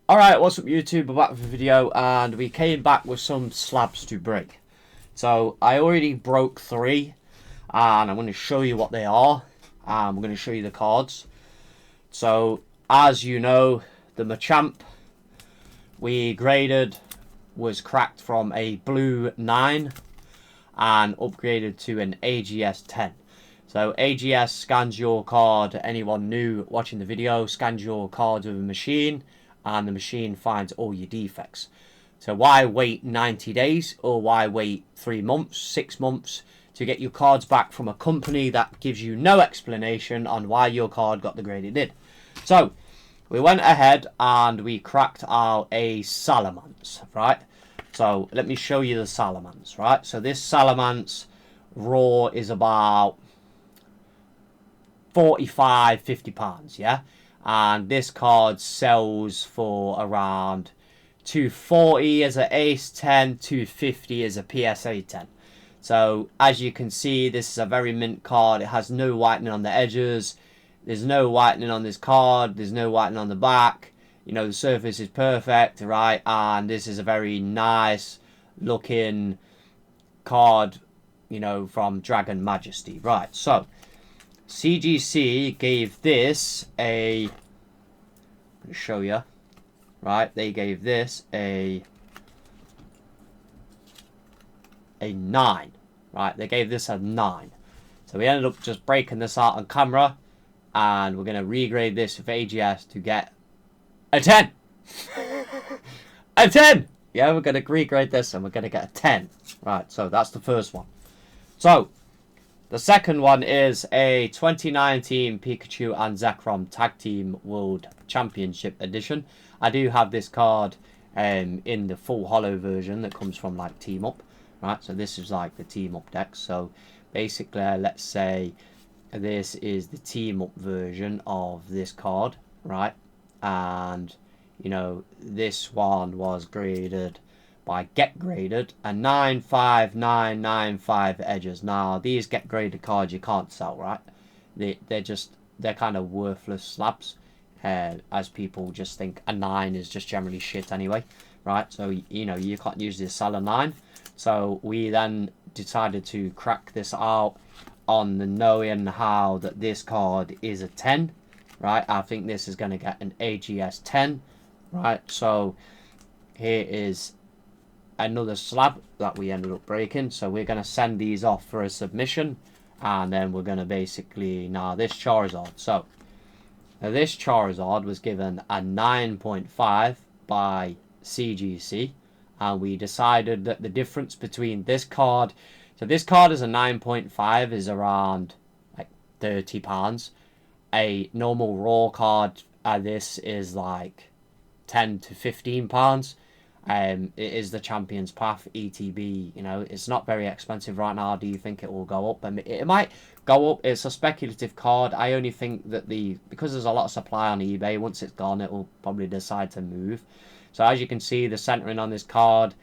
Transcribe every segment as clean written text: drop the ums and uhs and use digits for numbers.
Alright, what's up YouTube? We're back with a video and we came back with some slabs to break. So I already broke 3 and I'm going to show you what they are. I'm going to show you the cards. So as you know, the Machamp we graded was cracked from a blue 9 and upgraded to an AGS 10. So AGS scans your card. Anyone new watching the video scans your cards with a machine, and the machine finds all your defects. So why wait 90 days or why wait 3 months, 6 months to get your cards back from a company that gives you no explanation on why your card got the grade it did? So we went ahead and we cracked out a Salamence, right? So let me show you the Salamence, right? So this Salamence raw is about 45-50 pounds, yeah, and this card sells for around 240 as an ace 10, 250 as a PSA 10. So as you can see, this is a very mint card. It has no whitening on the edges, there's no whitening on this card, there's no whitening on the back, you know, the surface is perfect, right? And this is a very nice looking card, you know, from Dragon Majesty, right? So CGC gave this a, I'm going to show you, right? They gave this a 9, right? They gave this a 9. So we ended up just breaking this out on camera, and we're going to regrade this with AGS to get a 10. A 10! Yeah, we're going to regrade this and we're going to get a 10. Right, so that's the first one. So the second one is a 2019 Pikachu and Zekrom Tag Team World Championship Edition. I do have this card in the full holo version that comes from like Team Up, right? So this is like the Team Up deck. So basically, let's say this is the Team Up version of this card, right? And you know, this one was graded by Get Graded a 95995 edges. Now these Get Graded cards you can't sell, right? They're kind of worthless slabs, as people just think a 9 is just generally shit anyway, right? So you know, you can't usually sell a 9. So we then decided to crack this out on the knowing how that this card is a 10, right? I think this is going to get an AGS 10, right? So here is another slab that we ended up breaking. So we're going to send these off for a submission, and then we're going to basically, now this Charizard. So now this Charizard was given a 9.5 by CGC, and we decided that the difference between this card, so this card is a 9.5, is around like £30. A normal raw card, this is like £10 to £15. It is the Champion's Path ETB. You know, it's not very expensive right now. Do you think it will go up? And it might go up. It's a speculative card. I only think that because there's a lot of supply on eBay, once it's gone, it will probably decide to move. So as you can see, the centering on this card,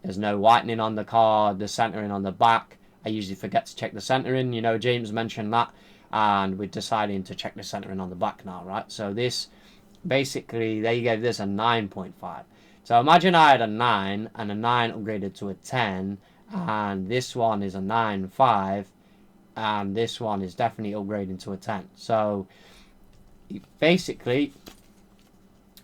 there's no whitening on the card. The centering on the back, I usually forget to check the centering. You know, James mentioned that, and we're deciding to check the centering on the back now, right? So this, basically, they gave this a 9.5. So imagine I had a 9 and a 9 upgraded to a 10, and this one is a 9.5, and this one is definitely upgrading to a 10. So basically,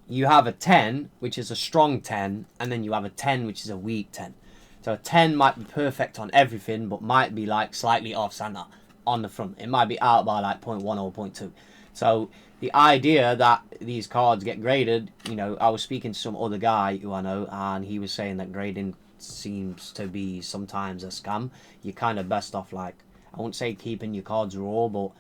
you have a 10, which is a strong 10, and then you have a 10, which is a weak 10. So a 10 might be perfect on everything, but might be like slightly off center on the front. It might be out by like 0.1 or 0.2. So the idea that these cards get graded, you know, I was speaking to some other guy who I know, and he was saying that grading seems to be sometimes a scam. You're kind of best off, like, I won't say keeping your cards raw, but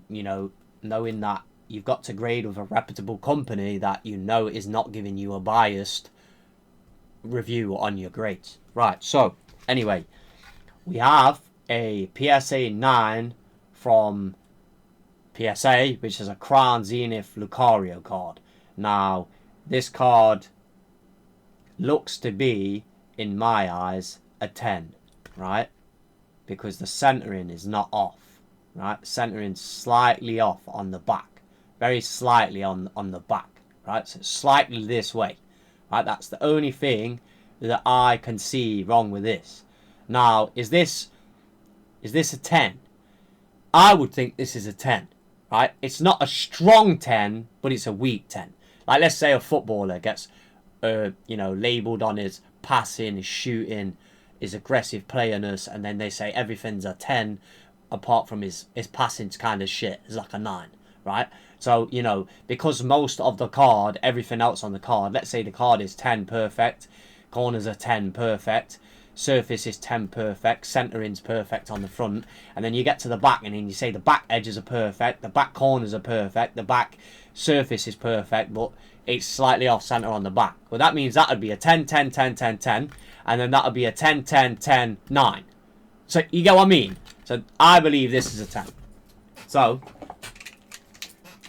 you know, knowing that you've got to grade with a reputable company that you know is not giving you a biased review on your grades. Right, so anyway, we have a PSA 9 from PSA, which is a Crown Zenith Lucario card. Now, this card looks to be, in my eyes, a 10, right? Because the centering is not off, right? Centering slightly off on the back. Very slightly on the back, right? So slightly this way, right? That's the only thing that I can see wrong with this. Now, is this a 10? I would think this is a 10, right? It's not a strong 10, but it's a weak 10. Like, let's say a footballer gets, labelled on his passing, his shooting, his aggressive playerness, and then they say everything's a 10, apart from his passing's kind of shit. It's like a 9, right? So, because most of the card, everything else on the card, let's say the card is 10 perfect, corners are 10 perfect, surface is 10 perfect, centering's perfect on the front, and then you get to the back and then you say the back edges are perfect, the back corners are perfect, the back surface is perfect, but it's slightly off center on the back. Well, that means that would be a 10, 10, 10, 10, 10, and then that would be a 10, 10, 10, 9. So you get what I mean? So I believe this is a 10. So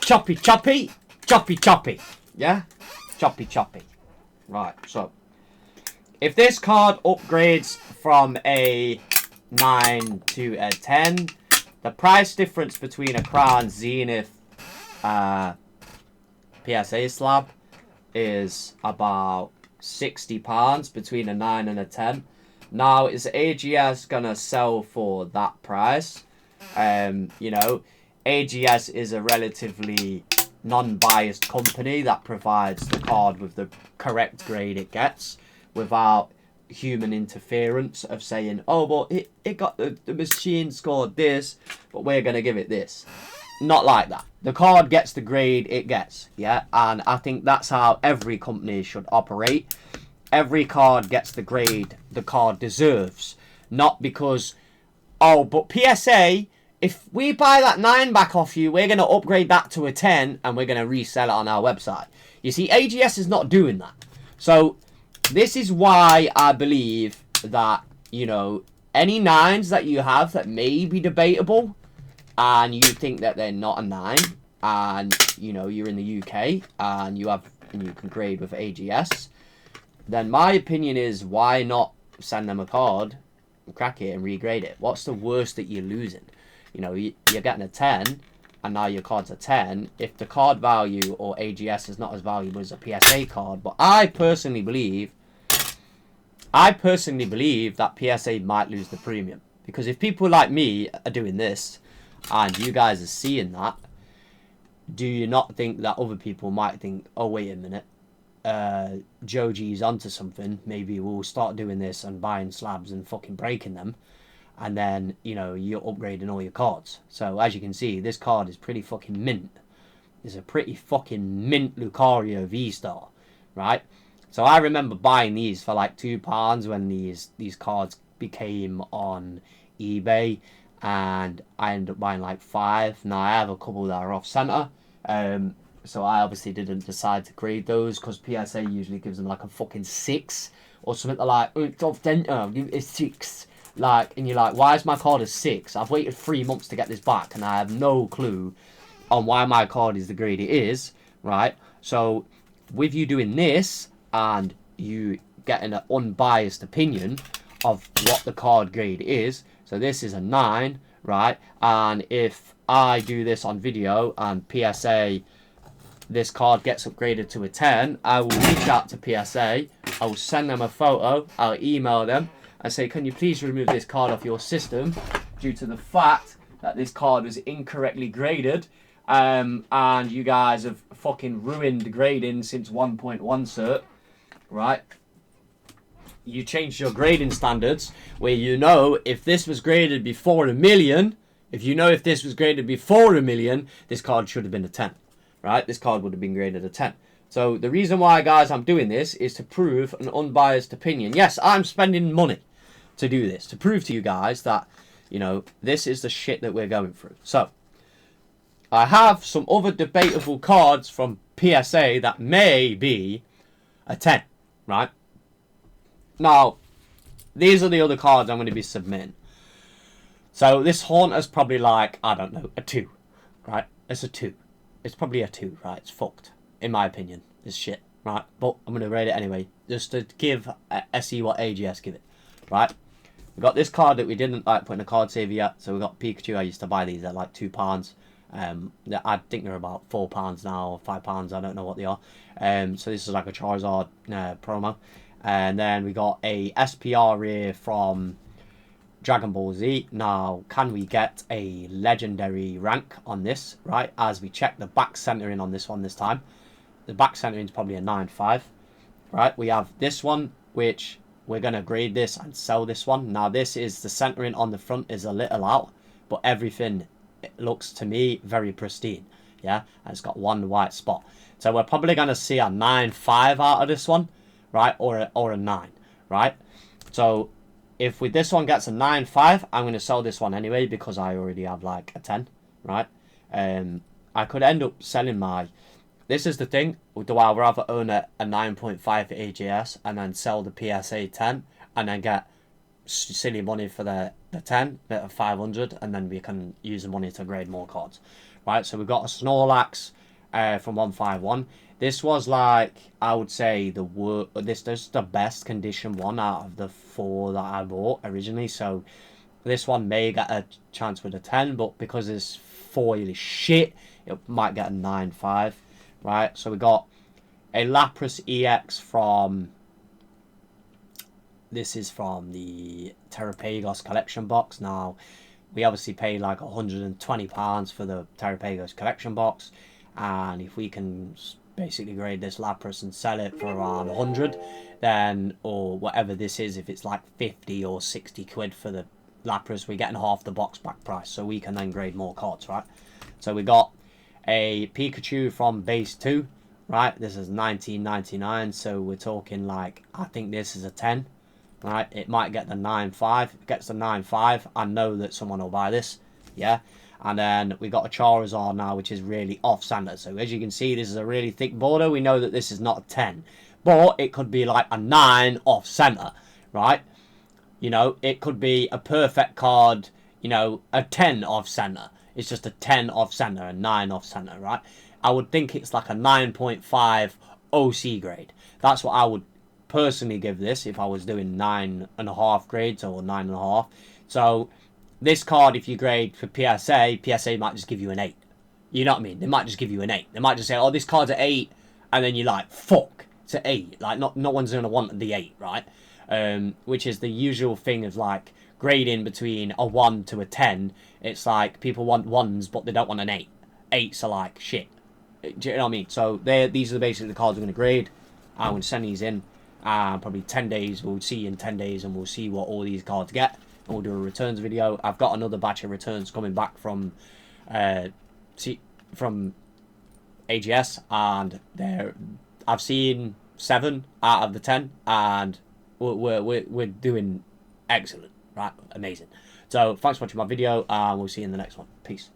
choppy, choppy, choppy, choppy. Yeah? Choppy, choppy. Right, so if this card upgrades from a 9 to a 10, the price difference between a Crown Zenith PSA slab is about £60 between a 9 and a 10. Now, is AGS gonna sell for that price? AGS is a relatively non-biased company that provides the card with the correct grade it gets without human interference of saying, oh, but it got the machine scored this, but we're gonna give it this. Not like that. The card gets the grade it gets, yeah? And I think that's how every company should operate. Every card gets the grade the card deserves. Not because, oh, but PSA, if we buy that 9 back off you, we're going to upgrade that to a 10 and we're going to resell it on our website. You see, AGS is not doing that. So, this is why I believe that, any 9s that you have that may be debatable, and you think that they're not a 9, and, you're in the UK, and you can grade with AGS, then my opinion is, why not send them a card, crack it, and regrade it? What's the worst that you're losing? You're getting a 10, and now your card's a 10. If the card value or AGS is not as valuable as a PSA card, but I personally believe that PSA might lose the premium. Because if people like me are doing this, and you guys are seeing that, do you not think that other people might think, oh, wait a minute, JoeG's onto something, maybe we'll start doing this and buying slabs and fucking breaking them, and then, you're upgrading all your cards. So, as you can see, this card is pretty fucking mint. It's a pretty fucking mint Lucario V-Star, right? So, I remember buying these for like £2 when these cards became on eBay, and I ended up buying like 5. Now, I have a couple that are off-center, so I obviously didn't decide to grade those because PSA usually gives them like a fucking 6 or something. They're like, oh, it's off center, give it a 6. Like, and you're like, why is my card a 6? I've waited 3 months to get this back and I have no clue on why my card is the grade it is, right? So, with you doing this and you getting an unbiased opinion of what the card grade is, so this is a 9, right? And if I do this on video and PSA, this card gets upgraded to a 10, I will reach out to PSA, I will send them a photo, I'll email them and say, can you please remove this card off your system due to the fact that this card was incorrectly graded, and you guys have fucking ruined grading since 1.1 cert, right? You changed your grading standards where if this was graded before a million, this card should have been a 10. Right? This card would have been graded a 10. So the reason why, guys, I'm doing this is to prove an unbiased opinion. Yes, I'm spending money to do this, to prove to you guys that, this is the shit that we're going through. So, I have some other debatable cards from PSA that may be a 10, right? Now, these are the other cards I'm going to be submitting. So, this Haunter's probably like, I don't know, a 2, right? It's a 2. It's probably a 2, right? It's fucked, in my opinion. It's shit, right? But I'm going to rate it anyway, just to give SE what AGS give it, right? We got this card that we didn't like put in a card saver yet, so we got Pikachu. I used to buy these at like £2. I think they're about £4 now, or £5. I don't know what they are. So this is like a Charizard promo, and then we got a SPR here from Dragon Ball Z. Now, can we get a legendary rank on this? Right, as we check the back centering on this one this time, the back centering is probably a 9.5. Right, we have this one, which we're gonna grade this and sell this one. Now, this is the centering on the front is a little out, but everything, it looks to me very pristine. Yeah, and it's got one white spot. So we're probably gonna see a 9.5 out of this one, right, or a 9, right? So if with this one gets a 9.5, I'm gonna sell this one anyway because I already have like a 10, right? I could end up selling my. This is the thing. Do I rather own a 9.5 for AGS and then sell the PSA 10 and then get silly money for the 10 at 500, and then we can use the money to grade more cards, right? So we've got a Snorlax from 151. This was like, I would say this is the best condition one out of the 4 that I bought originally. So this one may get a chance with a 10, but because this foil is shit, it might get a 9.5, right? So we got a Lapras EX from. This is from the Terrapagos collection box. Now, we obviously paid like £120 for the Terrapagos collection box, and if we can basically grade this Lapras and sell it for around 100, then, or whatever this is, if it's like 50 or 60 quid for the Lapras, we're getting half the box back price, so we can then grade more cards, right? So we got a Pikachu from base 2, right? This is 19.99, so we're talking like, I think this is a 10. Right, it might get the 9.5. If it gets the 9.5, I know that someone will buy this. Yeah, and then we got a Charizard now, which is really off center. So as you can see, this is a really thick border. We know that this is not a 10, but it could be like a 9 off center, right? You know, it could be a perfect card. You know, a 10 off center. It's just a 10 off center, a 9 off center, right? I would think it's like a 9.5 OC grade. That's what I would personally give this if I was doing 9.5 grades or 9.5. So this card, if you grade for PSA might just give you an 8. You know what I mean? They might just give you an 8. They might just say, oh, this card's an 8, and then you're like, fuck, it's an 8. Like, no one's gonna want the 8, right? Which is the usual thing of like grading between a 1 to a 10. It's like people want 1s, but they don't want an 8. 8s are like shit. Do you know what I mean? So these are basically the cards we're gonna grade. I'm gonna send these in. Probably 10 days. We'll see you in 10 days, and we'll see what all these cards get, and we'll do a returns video. I've got another batch of returns coming back from AGS, and I've seen 7 out of the 10, and we're doing excellent, right? Amazing. So thanks for watching my video, and we'll see you in the next one. Peace.